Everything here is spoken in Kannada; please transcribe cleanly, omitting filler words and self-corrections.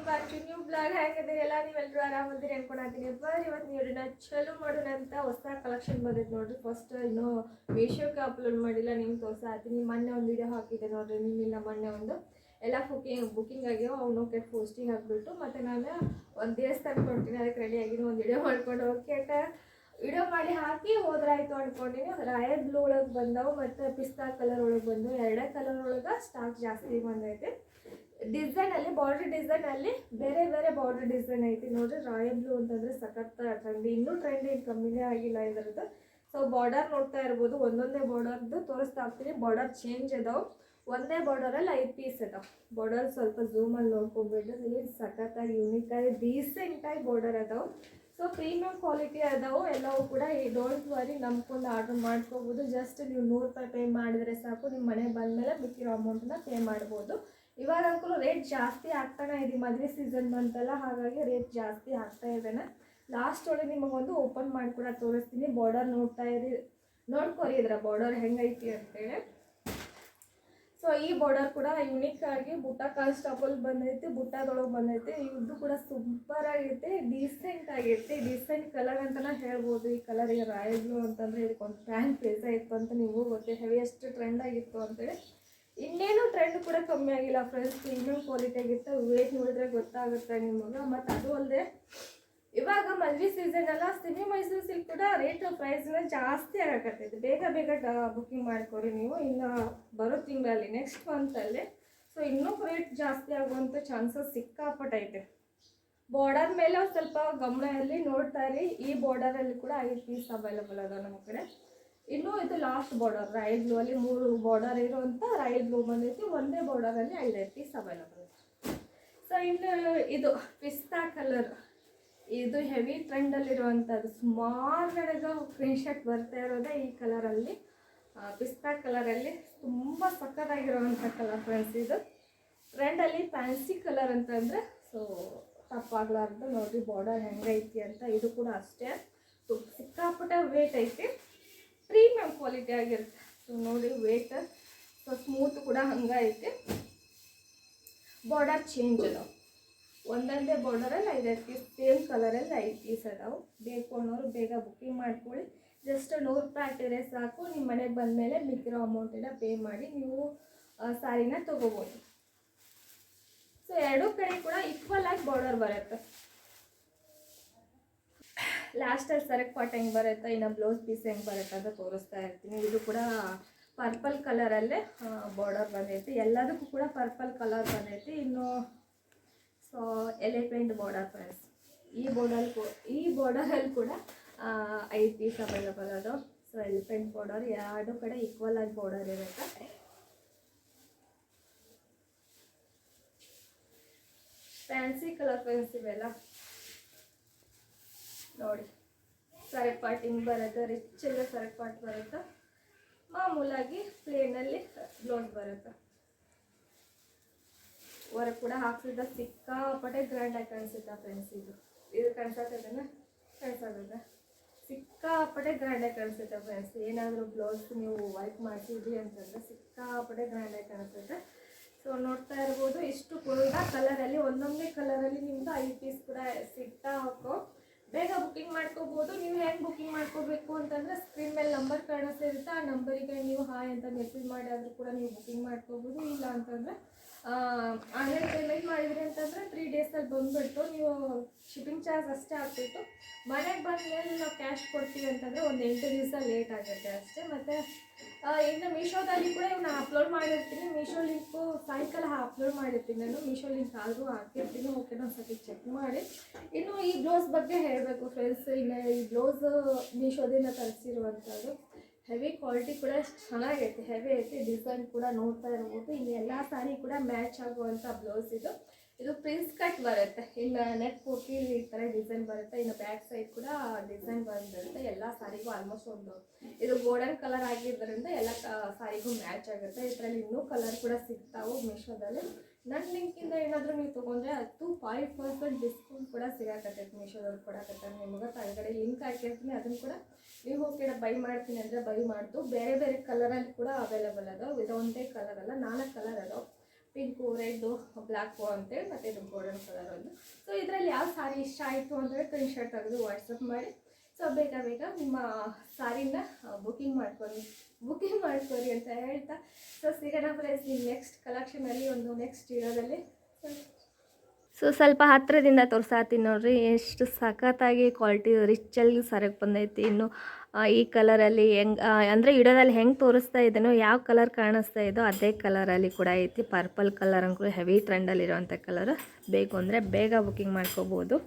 Back to new blog. ಹೇಗಿದ್ದೀರಲ್ಲ, ನೀವೆಲ್ಲರೂ ಆರಾಮದಿರಿ ಅನ್ಕೊಳತೀನಿ. ಬರ್ರಿ ಇವತ್ತು ವಿಡಿಯೋನ ಚಲೋ ಮಾಡೋಣ ಅಂತ ಹೊಸ ಕಲೆಕ್ಷನ್ ಬಂದಿದ್ದು ನೋಡ್ರಿ. ಫಸ್ಟ್ ಇನ್ನೂ ಮೀಶೋಕ್ಕೆ ಅಪ್ಲೋಡ್ ಮಾಡಿಲ್ಲ, ನಿಮ್ಗೆ ತೋರಿಸಾತೀನಿ. ಮೊನ್ನೆ ಒಂದು ವಿಡಿಯೋ ಹಾಕಿದ್ದೆ ನೋಡ್ರಿ, ನಿಮ್ಮಿಲ್ಲ ಮೊನ್ನೆ ಒಂದು ಎಲ್ಲ ಬುಕ್ಕಿಂಗ್ ಆಗ್ಯಾವ. ಅವನು ಕೆಟ್ಟ ಪೋಸ್ಟಿಂಗ್ ಹಾಕ್ಬಿಟ್ಟು ಮತ್ತು ನಾನು ಒಂದು ದೇವಸ್ಥಾನಕ್ಕೆ ಹೊಂಟೀನಿ, ಅದಕ್ಕೆ ರೆಡಿಯಾಗಿ ಒಂದು ವಿಡಿಯೋ ಮಾಡ್ಕೊಂಡು ಹೋಗಿ ವಿಡಿಯೋ ಮಾಡಿ ಹಾಕಿ ಹೋದ್ರಾಯ್ತು ಅಂದ್ಕೊಂಡಿನಿ. ರಾಯಲ್ ಬ್ಲೂ ಒಳಗೆ ಬಂದವು ಮತ್ತು ಪಿಸ್ತಾ ಕಲರ್ ಒಳಗೆ ಬಂದವು. ಎರಡೇ ಕಲರ್ ಒಳಗೆ ಸ್ಟಾಕ್ ಜಾಸ್ತಿ ಬಂದೈತೆ. ಡಿಸೈನಲ್ಲಿ ಬಾರ್ಡರ್ ಡಿಸೈನಲ್ಲಿ ಬೇರೆ ಬೇರೆ ಬಾರ್ಡರ್ ಡಿಸೈನ್ ಐತಿ ನೋಡ್ರಿ. ರಾಯಲ್ ಬ್ಲೂ ಅಂತಂದರೆ ಸಖತ್ ಟ್ರೆಂಡಿ, ಇನ್ನೂ ಟ್ರೆಂಡ್ ಏನು ಕಮ್ಮಿನೇ ಆಗಿಲ್ಲ ಇದರದ್ದು. ಸೊ ಬಾರ್ಡರ್ ನೋಡ್ತಾ ಇರ್ಬೋದು, ಒಂದೊಂದೇ ಬಾರ್ಡರ್ದು ತೋರಿಸ್ತಾ ಹೋಗ್ತೀನಿ. ಬಾರ್ಡರ್ ಚೇಂಜ್ ಅದಾವೆ, ಒಂದೇ ಬಾರ್ಡರಲ್ಲಿ 5 ಪೀಸ್ ಅದಾವೆ. ಬಾರ್ಡರ್ ಸ್ವಲ್ಪ ಝೂಮಲ್ಲಿ ನೋಡ್ಕೊಂಡ್ಬಿಟ್ಟು ಇಲ್ಲಿ ಸಖತ್ತಾಗಿ ಯೂನಿಕಾಗಿ ಡೀಸೆಂಟಾಗಿ ಬಾರ್ಡರ್ ಅದಾವೆ. ಸೊ ಪ್ರೀಮಿಯಮ್ ಕ್ವಾಲಿಟಿ ಅದಾವೆ ಎಲ್ಲವೂ ಕೂಡ. ಈ ಡೋಂಟ್ ವರಿ, ನಂಬ್ಕೊಂಡು ಆರ್ಡ್ರ್ ಮಾಡ್ಕೋಬೋದು. ಜಸ್ಟ್ ನೀವು 100 ರೂಪಾಯಿ ಪೇ ಮಾಡಿದರೆ ಸಾಕು, ನಿಮ್ಮ ಮನೆಗೆ ಬಂದಮೇಲೆ ಮಿಕ್ಕಿರೋ ಅಮೌಂಟನ್ನ ಪೇ ಮಾಡ್ಬೋದು. ಇವಾಗ ಅಂಕಲು ರೇಟ್ ಜಾಸ್ತಿ ಆಗ್ತಾನೆ ಇದೆ, ಮದುವೆ ಸೀಸನ್ ಬಂತಲ್ಲ, ಹಾಗಾಗಿ ರೇಟ್ ಜಾಸ್ತಿ ಆಗ್ತಾ ಇದ್ದಾನೆ. ಲಾಸ್ಟ್ ಒಳಗೆ ನಿಮಗೊಂದು ಓಪನ್ ಮಾಡಿ ಕೂಡ ತೋರಿಸ್ತೀನಿ. ಬಾರ್ಡರ್ ನೋಡ್ಕೊರಿ ಇದರ ಬಾರ್ಡರ್ ಹೆಂಗೈತಿ ಅಂತೇಳಿ. ಸೊ ಈ ಬಾರ್ಡರ್ ಕೂಡ ಯುನಿಕ್ ಆಗಿ ಬುಟ್ಟ ಕಾನ್ಸ್ಟಾಪಲ್ ಬಂದೈತಿ, ಬುಟ್ಟದೊಳಗೆ ಬಂದೈತಿ. ಇದು ಕೂಡ ಸೂಪರ್ ಆಗೈತೆ, ಡೀಸೆಂಟ್ ಆಗೈತೆ. ಡೀಸೆಂಟ್ ಕಲರ್ ಅಂತಲೇ ಹೇಳ್ಬೋದು. ಈ ಕಲರಿಗೆ ರಾಯಲ್ ಬ್ಲೂ ಅಂತಂದರೆ ಇದಕ್ಕೊಂದು ಫ್ಯಾನ್ ಪೇಸ ಇತ್ತು ಅಂತ ನಿಮಗೂ ಗೊತ್ತೇ, ಹೆವಿಯೆಸ್ಟ್ ಟ್ರೆಂಡ್ ಆಗಿತ್ತು ಅಂತೇಳಿ. ಇನ್ನೇನು ಟ್ರೆಂಡ್ ಕೂಡ ಕಮ್ಮಿ ಆಗಿಲ್ಲ ಫ್ರೆಂಡ್ಸ್, ಪ್ರೀಮಿಯಮ್ ಕ್ವಾಲಿಟಿ ಆಗಿತ್ತು. ವೇಟ್ ನೋಡಿದ್ರೆ ಗೊತ್ತಾಗುತ್ತೆ ನಿಮಗೆ. ಮತ್ತು ಅದು ಅಲ್ಲದೆ ಇವಾಗ ಮದುವೆ ಸೀಸನ್ ಅಲ್ಲ, ಸೆಮಿ ಮೈಸೂರು ಸಿಲ್ಕ್ ಕೂಡ ರೇಟ್ ಪ್ರೈಸ್ನ ಜಾಸ್ತಿ ಆಗಕತ್ತೈತೆ. ಬೇಗ ಬುಕ್ಕಿಂಗ್ ಮಾಡ್ಕೊಡಿ ನೀವು, ಇನ್ನು ಬರೋ ತಿಂಗಳಲ್ಲಿ ನೆಕ್ಸ್ಟ್ ಮಂತಲ್ಲಿ. ಸೊ ಇನ್ನೂ ರೇಟ್ ಜಾಸ್ತಿ ಆಗುವಂಥ ಚಾನ್ಸಸ್ ಸಿಕ್ಕಾಪಟ್ಟೈತೆ. ಬಾರ್ಡರ್ ಮೇಲೆ ಒಂದು ಸ್ವಲ್ಪ ಗಮನದಲ್ಲಿ ನೋಡ್ತಾ ಇರಿ. ಈ ಬಾರ್ಡರಲ್ಲಿ ಕೂಡ 5 ಪೀಸ್ ಅವೈಲಬಲ್ ಅದಾವೆ ನಮ್ಮ ಕಡೆ. ಇನ್ನೂ ಇದು ಲಾಸ್ಟ್ ಬಾರ್ಡರ್ ರಾಯಲ್ ಬ್ಲೂ ಅಲ್ಲಿ 3 ಬಾರ್ಡರ್ ಇರುವಂಥ ರಾಯಲ್ ಬ್ಲೂ ಬಂದೈತಿ. ಒಂದೇ ಬಾರ್ಡರಲ್ಲಿ 5 ಪೀಸ್ ಅವೈಲಬಲ್ ಇದೆ. ಸೊ ಇನ್ನು ಇದು ಪಿಸ್ತಾ ಕಲರ್, ಇದು ಹೆವಿ ಟ್ರೆಂಡಲ್ಲಿರುವಂಥದ್ದು. ಸುಮಾರು ನನಗೆ ಸ್ಕ್ರೀನ್ ಶಾಟ್ ಬರ್ತಾ ಇರೋದೇ ಈ ಕಲರಲ್ಲಿ, ಪಿಸ್ತಾ ಕಲರಲ್ಲಿ. ತುಂಬ ಸಕ್ಕತ್ತಾಗಿರುವಂಥ ಕಲರ್ ಫ್ರೆಂಡ್ಸ್. ಇದು ಟ್ರೆಂಡಲ್ಲಿ ಫ್ಯಾನ್ಸಿ ಕಲರ್ ಅಂತಂದರೆ ಸೊ ತಪ್ಪಾಗ್ಲಾರ್ದು ನೋಡಿರಿ ಬಾರ್ಡರ್ ಹೆಂಗೈತಿ ಅಂತ. ಇದು ಕೂಡ ಅಷ್ಟೇ ಸಿಕ್ಕಾಪಟ್ಟೆ ವೇಟ್ ಐತಿ, ಪ್ರೀಮಿಯಮ್ ಕ್ವಾಲಿಟಿ ಆಗಿರುತ್ತೆ. ಸೊ ನೋಡಿ ವೇಟ್, ಸೊ ಸ್ಮೂತ್ ಕೂಡ ಹಂಗೈತಿ. ಬಾರ್ಡರ್ ಚೇಂಜ್ ಅದಾವೆ, ಒಂದೊಂದೇ ಬಾರ್ಡರಲ್ಲಿ 5 ಪೀಸ್, ಸೇಮ್ ಕಲರಲ್ಲಿ 5 ಪೀಸ್ ಅದಾವೆ. ಬೇಕು ಅನ್ನೋರು ಬೇಗ ಬುಕ್ಕಿಂಗ್ ಮಾಡ್ಕೊಳ್ಳಿ. ಜಸ್ಟ್ 100 ರೂಪಾಯಿ ಹಾಕಿದ್ರೆ ಸಾಕು, ನಿಮ್ಮ ಮನೆಗೆ ಬಂದಮೇಲೆ ಮಿಕ್ಕಿರೋ ಅಮೌಂಟನ್ನು ಪೇ ಮಾಡಿ ನೀವು ಸಾರಿನ ತೊಗೋಬೋದು. ಸೊ ಎರಡೂ ಕಡೆ ಕೂಡ ಈಕ್ವಲ್ ಆಗಿ ಬಾರ್ಡರ್ ಬರುತ್ತೆ. ಲಾಸ್ಟಲ್ಲಿ ಸರಕ್ ಪಾಟ್ ಹೆಂಗೆ ಬರುತ್ತೆ, ಇನ್ನು ಬ್ಲೌಸ್ ಪೀಸ್ ಹೆಂಗೆ ಬರುತ್ತೆ ಅಂತ ತೋರಿಸ್ತಾ ಇರ್ತೀನಿ. ಇದು ಕೂಡ ಪರ್ಪಲ್ ಕಲರಲ್ಲೇ ಬಾರ್ಡರ್ ಬಂದೈತಿ, ಎಲ್ಲದಕ್ಕೂ ಕೂಡ ಪರ್ಪಲ್ ಕಲರ್ ಬಂದೈತಿ. ಇನ್ನು ಸೊ ಎಲಿಫೆಂಟ್ ಬಾರ್ಡರ್ ಫ್ರೆಂಡ್ಸ್, ಈ ಬಾರ್ಡರಲ್ಲಿ ಕೂಡ 5 ಪೀಸ್ ಅವೈಲಬಲ್ ಅದು. ಸೊ ಎಲಿಫೆಂಟ್ ಬಾರ್ಡರ್ ಎರಡು ಕಡೆ ಈಕ್ವಲ್ ಆಗಿ ಬಾರ್ಡರ್ ಇರುತ್ತೆ. ಫ್ಯಾನ್ಸಿ ಕಲರ್ ಫ್ರೆಂಡ್ಸ್ ಇವೆಲ್ಲ ನೋಡಿ. ಸರಕ್ ಪಾಟ್ ಹಿಂಗೆ ಬರುತ್ತೆ, ರಿಚ್ ಎಲ್ಲ ಸರಕ್ ಪಾಟ್ ಬರುತ್ತೆ. ಮಾಮೂಲಾಗಿ ಪ್ಲೇನಲ್ಲಿ ಬ್ಲೌಸ್ ಬರುತ್ತೆ. ಹೊರಗೆ ಕೂಡ ಹಾಕ್ಸಿದ್ದ ಸಿಕ್ಕಾಪಟ್ಟೆ ಗ್ರ್ಯಾಂಡಾಗಿ ಕಾಣಿಸುತ್ತೆ ಫ್ರೆಂಡ್ಸ್. ಇದು ಕಾಣಿಸೋದ ಸಿಕ್ಕಾಪಟ್ಟೆ ಗ್ರ್ಯಾಂಡಾಗಿ ಕಾಣಿಸುತ್ತೆ ಫ್ರೆಂಡ್ಸ್. ಏನಾದರೂ ಬ್ಲೌಸ್ ನೀವು ವರ್ಕ್ ಮಾಡಿಸಿದ್ರಿ ಅಂತಂದರೆ ಸಿಕ್ಕಾಪಟ್ಟೆ ಗ್ರ್ಯಾಂಡಾಗಿ ಕಾಣಿಸುತ್ತೆ. ಸೊ ನೋಡ್ತಾ ಇರ್ಬೋದು, ಇಷ್ಟು ಕೂಡ ಕಲರಲ್ಲಿ, ಒಂದೊಂದೇ ಕಲರಲ್ಲಿ ನಿಮ್ಮದು 5 ಪೀಸ್ ಕೂಡ ಸಿಗ್ತಾ ಹೋಗೋ. ಬೇಗ ಬುಕ್ಕಿಂಗ್ ಮಾಡ್ಕೋಬೋದು. ನೀವು ಹೆಂಗೆ ಬುಕ್ಕಿಂಗ್ ಮಾಡ್ಕೋಬೇಕು ಅಂತಂದರೆ ಸ್ಕ್ರೀನ್ ಮೇಲೆ ನಂಬರ್ ಕಾಣಿಸ್ತಿರುತ್ತೆ, ಆ ನಂಬರಿಗೆ ನೀವು ಹಾಯ್ ಅಂತ ಮೆಸೇಜ್ ಮಾಡಿ ಆದರೂ ಕೂಡ ನೀವು ಬುಕ್ಕಿಂಗ್ ಮಾಡ್ಕೋಬೋದು. ಇಲ್ಲ ಅಂತಂದರೆ ಆನ್ಲೈನ್ ಪೇಮೆಂಟ್ ಮಾಡಿದ್ರಿ ಅಂತಂದರೆ 3 ಡೇಸಲ್ಲಿ ಬಂದುಬಿಟ್ಟು ನೀವು ಶಿಪ್ಪಿಂಗ್ ಚಾರ್ಜ್ ಅಷ್ಟೇ ಹಾಕ್ಬಿಟ್ಟು ಮನೆಗೆ ಬಂದಮೇಲೆ ನಾವು ಕ್ಯಾಶ್ ಕೊಡ್ತೀವಿ ಅಂತಂದರೆ ಒಂದು 8 ದಿವಸ ಲೇಟ್ ಆಗುತ್ತೆ ಅಷ್ಟೇ. ಮತ್ತು ಇನ್ನು ಮೀಶೋದಲ್ಲಿ ಕೂಡ ಇವನ್ನ ಅಪ್ಲೋಡ್ ಮಾಡಿರ್ತೀನಿ. ಮೀಶೋ ಲಿಂಕು ಸಾಯಂಕಾಲ ಅಪ್ಲೋಡ್ ಮಾಡಿರ್ತೀನಿ ನಾನು. ಮೀಶೋ ಲಿಂಕ್ ಆದರೂ ಹಾಕಿರ್ತೀನಿ, ಓಕೆನಾ, ಒಂದ್ಸತಿ ಚೆಕ್ ಮಾಡಿ. ಇನ್ನು ಈ ಬ್ಲೌಸ್ ಬಗ್ಗೆ ಹೇಳಬೇಕು ಫ್ರೆಂಡ್ಸ್. ಇನ್ನು ಈ ಬ್ಲೌಸ್ ಮೀಶೋದಿಂದ ತರಿಸಿರುವಂಥದ್ದು, ಹೆವಿ ಕ್ವಾಲಿಟಿ ಕೂಡ ಚೆನ್ನಾಗೈತೆ, ಹೆವಿ ಐತಿ. ಡಿಸೈನ್ ಕೂಡ ನೋಡ್ತಾ ಇರ್ಬೋದು. ಇಲ್ಲಿ ಎಲ್ಲ ಸಾರಿ ಕೂಡ ಮ್ಯಾಚ್ ಆಗುವಂಥ ಬ್ಲೌಸ್ ಇದು ಪ್ರಿನ್ಸ್ ಕಟ್ ಬರುತ್ತೆ. ಇನ್ನು ನೆಕ್ ಪೂರ್ತಿ ಈ ಥರ ಡಿಸೈನ್ ಬರುತ್ತೆ. ಇನ್ನು ಬ್ಯಾಕ್ ಸೈಡ್ ಕೂಡ ಡಿಸೈನ್ ಬಂದಿರುತ್ತೆ. ಎಲ್ಲ ಸಾರಿಗೂ ಆಲ್ಮೋಸ್ಟ್ ಒಂದು ಇದು ಗೋಲ್ಡನ್ ಕಲರ್ ಆಗಿದ್ದರಿಂದ ಎಲ್ಲ ಸಾರಿಗೂ ಮ್ಯಾಚ್ ಆಗುತ್ತೆ. ಇದರಲ್ಲಿ ಇನ್ನೂ ಕಲರ್ ಕೂಡ ಸಿಗ್ತಾವೆ ಮೀಶೋದಲ್ಲಿ. ನನ್ನ ಲಿಂಕಿಂದ ಏನಾದರೂ ನೀವು ತೊಗೊಂಡ್ರೆ 5% ಡಿಸ್ಕೌಂಟ್ ಕೂಡ ಸಿಗಾಕತ್ತೈತೆ. ಮೀಶೋದಲ್ಲಿ ಕೊಡಕತ್ತಾರೆ ನಿಮಗೆ. ಕೆಳಗಡೆ ಲಿಂಕ್ ಹಾಕಿರ್ತೀನಿ, ಅದನ್ನು ಕೂಡ ನೀವು ಹೋಗಿ ಬೈ ಮಾಡ್ತೀನಿ ಅಂದರೆ ಬೈ ಮಾಡ್ತು. ಬೇರೆ ಬೇರೆ ಕಲರಲ್ಲಿ ಕೂಡ ಅವೈಲೇಬಲ್ ಅದಾವೆ. ಇದೊಂದೇ ಕಲರ್ ಅಲ್ಲ, 4 ಕಲರ್ ಅದಾವೆ. ಪಿಂಕು, ರೆಡ್ಡು, ಬ್ಲ್ಯಾಕು ಅಂತೇಳಿ ಮತ್ತು ಇದು ಗೋಲ್ಡನ್ ಕಲರ್ ಒಂದು. ಸೊ ಇದರಲ್ಲಿ ಯಾವ ಸಾರಿ ಇಷ್ಟ ಆಯಿತು ಅಂದರೆ ಸ್ಕ್ರೀನ್ ಶಾಟ್ ತೆಗೆದು ವಾಟ್ಸಪ್ ಮಾಡಿ. ಸೊ ಬೇಗ ನಿಮ್ಮ ಸಾರಿನ ಬುಕ್ಕಿಂಗ್ ಮಾಡ್ಕೊರಿ ಅಂತ ಹೇಳ್ತಾ, ಸೊ ಸಿಗೋಣ ಫ್ರೆಂಡ್ಸ್ ನಿಮ್ಮ ನೆಕ್ಸ್ಟ್ ಕಲೆಕ್ಷನಲ್ಲಿ ಒಂದು ನೆಕ್ಸ್ಟ್ ಇರೋದಲ್ಲಿ. ಸೊ ಸ್ವಲ್ಪ ಹತ್ತಿರದಿಂದ ತೋರ್ಸಾತೀನಿ ನೋಡ್ರಿ, ಎಷ್ಟು ಸಖತ್ತಾಗಿ ಕ್ವಾಲಿಟಿ ರಿಚ್ಚಲ್ಲಿ ಸರಕ್ಕೆ ಬಂದೈತಿ. ಇನ್ನು ಈ ಕಲರಲ್ಲಿ ಅಂದರೆ ವಿಡಿಯೋದಲ್ಲಿ ಹೆಂಗೆ ತೋರಿಸ್ತಾ ಇದ್ದೇನೋ, ಯಾವ ಕಲರ್ ಕಾಣಿಸ್ತಾ ಇದೋ ಅದೇ ಕಲರಲ್ಲಿ ಕೂಡ ಐತಿ. ಪರ್ಪಲ್ ಕಲರ್ ಅಂಕೂ ಹೆವಿ ಟ್ರೆಂಡಲ್ಲಿರೋವಂಥ ಕಲರ್. ಬೇಕು ಅಂದರೆ ಬೇಗ ಬುಕ್ಕಿಂಗ್ ಮಾಡ್ಕೋಬೋದು.